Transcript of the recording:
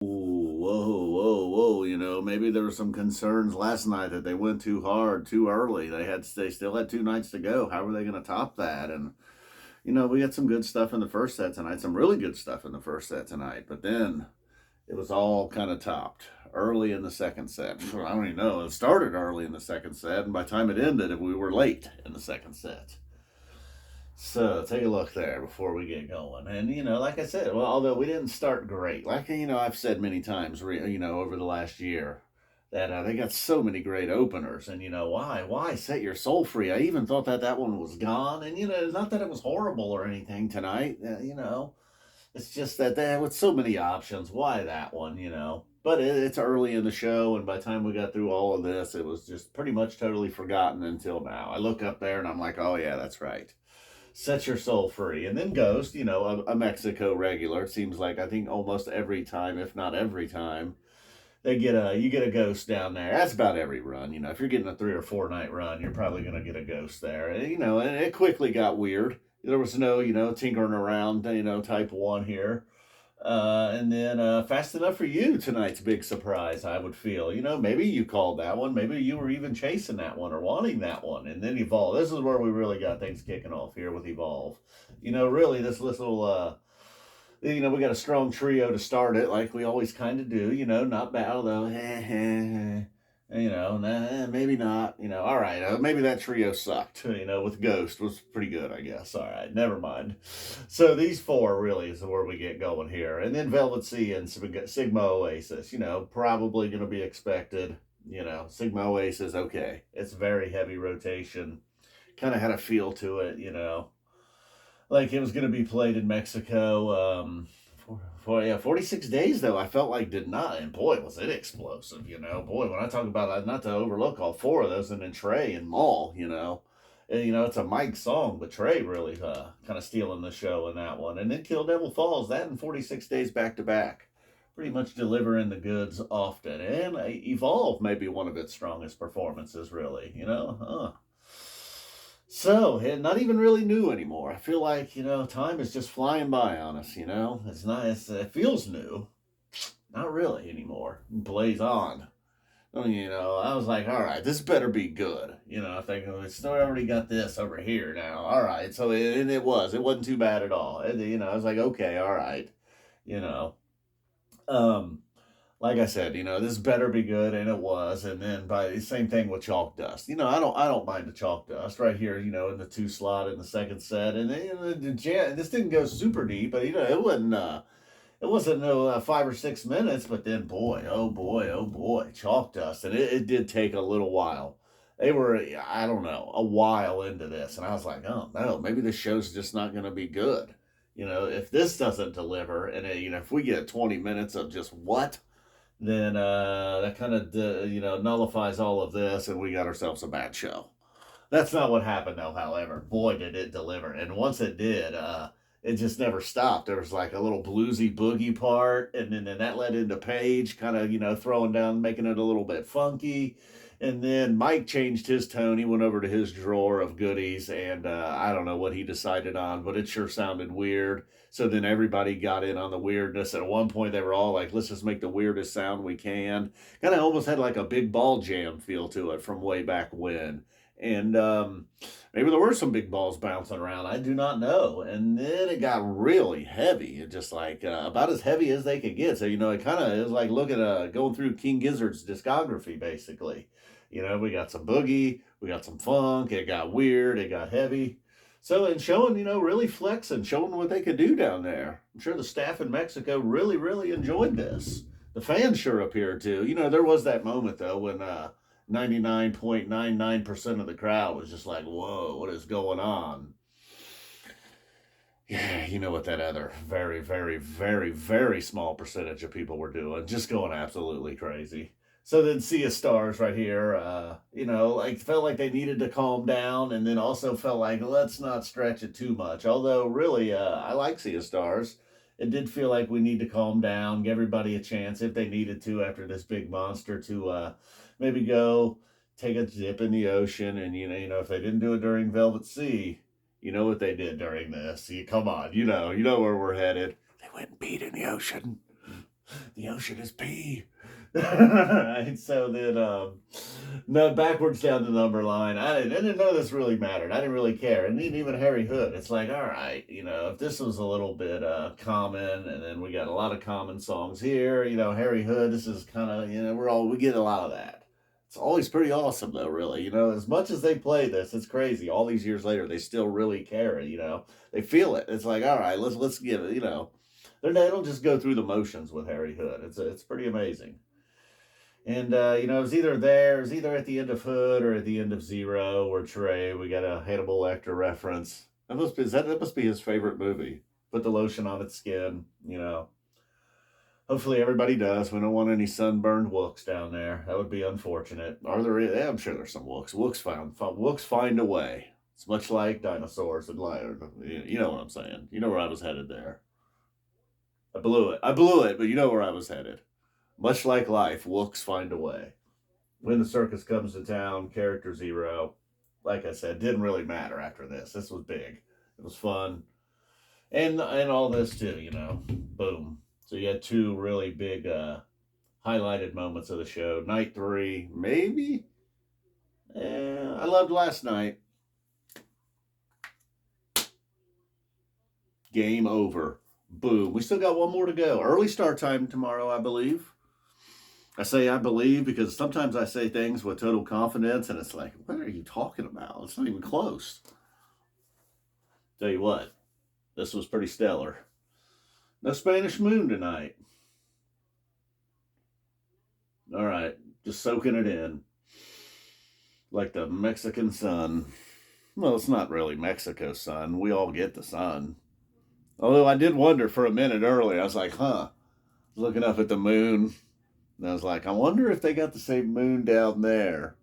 Ooh, whoa. Maybe there were some concerns last night that they went too hard, too early. They still had 2 nights to go. How were they going to top that? And we got some good stuff in the first set tonight, some really good stuff in the first set tonight. But then it was all kind of topped early in the second set. I don't even know. It started early in the second set, and by the time it ended, we were late in the second set. So take a look there before we get going. And, like I said, well, although we didn't start great, like, I've said many times, over the last year, that they got so many great openers. And, why set your soul free? I even thought that one was gone. And, it's not that it was horrible or anything tonight. It's just that with so many options, why that one? But it's early in the show, and by the time we got through all of this, it was just pretty much totally forgotten until now. I look up there and I'm like, oh, yeah, that's right. Set Your Soul Free. And then Ghost, a Mexico regular. It seems like I think almost every time, if not every time, you get a Ghost down there. That's about every run. If you're getting a 3 or 4 night run, you're probably gonna get a Ghost there. And it quickly got weird. There was no, tinkering around, type one here. And then Fast Enough for You, tonight's big surprise, I would feel. Maybe you called that one. Maybe you were even chasing that one or wanting that one. And then Evolve. This is where we really got things kicking off here with Evolve. Really, this little, we got a strong trio to start it, like we always kind of do. Not bad, although, nah, maybe not. All right, maybe that trio sucked. With Ghost was pretty good, I guess. All right, never mind. So these four really is where we get going here, and then Velvet Sea and Sigma Oasis. Probably going to be expected. Sigma Oasis, okay, it's very heavy rotation. Kind of had a feel to it. Like it was going to be played in Mexico. For 46 days though, I felt like did not, and boy was it explosive. Boy, when I talk about not to overlook all four of those, and then Trey and Mull. And, it's a Mike song, but Trey really kind of stealing the show in that one, and then Kill Devil Falls, that in 46 days back to back, pretty much delivering the goods often, and Evolve may be one of its strongest performances, really. So, not even really new anymore. I feel like, time is just flying by on us, It's nice. It feels new. Not really anymore. It plays on. I was like, all right, this better be good. I think we still already got this over here now. All right. So, and it wasn't too bad at all. And, I was like, okay, all right. You know, um, like I said, this better be good, and it was. And then by the same thing with Chalk Dust. I don't mind the Chalk Dust right here. In the two slot in the second set, and then, this didn't go super deep, but it wasn't no 5 or 6 minutes. But then, boy, oh boy, Chalk Dust, and it did take a little while. They were, I don't know, a while into this, and I was like, oh no, maybe this show's just not going to be good. If this doesn't deliver, and if we get 20 minutes of just what, then that kind of nullifies all of this, and we got ourselves a bad show. That's not what happened though. However, boy, did it deliver, and once it did, it just never stopped. There was like a little bluesy boogie part, and then that led into Paige, kind of throwing down, making it a little bit funky. And then Mike changed his tone. He went over to his drawer of goodies, and I don't know what he decided on, but it sure sounded weird. So then everybody got in on the weirdness. At one point, they were all like, let's just make the weirdest sound we can. Kind of almost had like a big ball jam feel to it from way back when. And maybe there were some big balls bouncing around. I do not know. And then it got really heavy. It just like about as heavy as they could get. So, it kind of is like looking at going through King Gizzard's discography, basically. We got some boogie, we got some funk, it got weird, it got heavy. So, and showing, really flexing, showing what they could do down there. I'm sure the staff in Mexico really, really enjoyed this. The fans sure appeared to. There was that moment, though, when 99.99% of the crowd was just like, whoa, what is going on? Yeah, you know what that other very, very, very, very small percentage of people were doing. Just going absolutely crazy. So then Sea of Stars right here, like felt like they needed to calm down, and then also felt like let's not stretch it too much. Although really, I like Sea of Stars. It did feel like we need to calm down, give everybody a chance if they needed to after this big monster to maybe go take a dip in the ocean. And if they didn't do it during Velvet Sea, you know what they did during this. Come on, you know where we're headed. They went and beat in the ocean. The ocean is pee. Right, so then, no, backwards down the number line. I didn't know this really mattered. I didn't really care. And even Harry Hood, it's like, all right, if this was a little bit common, and then we got a lot of common songs here, Harry Hood, this is kind of, we get a lot of that. It's always pretty awesome, though, really. As much as they play this, it's crazy. All these years later, they still really care, They feel it. It's like, all right, let's give it, They don't just go through the motions with Harry Hood. It's pretty amazing. And it was either there, it was either at the end of Hood or at the end of Zero or Trey. We got a Hannibal Lecter reference. That must be his favorite movie. Put the lotion on its skin. Hopefully everybody does. We don't want any sunburned wooks down there. That would be unfortunate. Are there? Yeah, I'm sure there's some wooks. Wooks find a way. It's much like dinosaurs and liars. You know what I'm saying. You know where I was headed there. I blew it, but you know where I was headed. Much like life, wooks find a way. When the circus comes to town, character zero. Like I said, didn't really matter after this. This was big. It was fun. And all this too. Boom. So you had two really big highlighted moments of the show. Night 3, maybe? I loved last night. Game over. Boom. We still got one more to go. Early start time tomorrow, I believe. I say I believe because sometimes I say things with total confidence and it's like, what are you talking about? It's not even close. Tell you what, this was pretty stellar. No Spanish Moon tonight. All right, just soaking it in. Like the Mexican sun. Well, it's not really Mexico's sun. We all get the sun. Although I did wonder for a minute earlier. I was like, looking up at the moon. And I was like, I wonder if they got the same moon down there.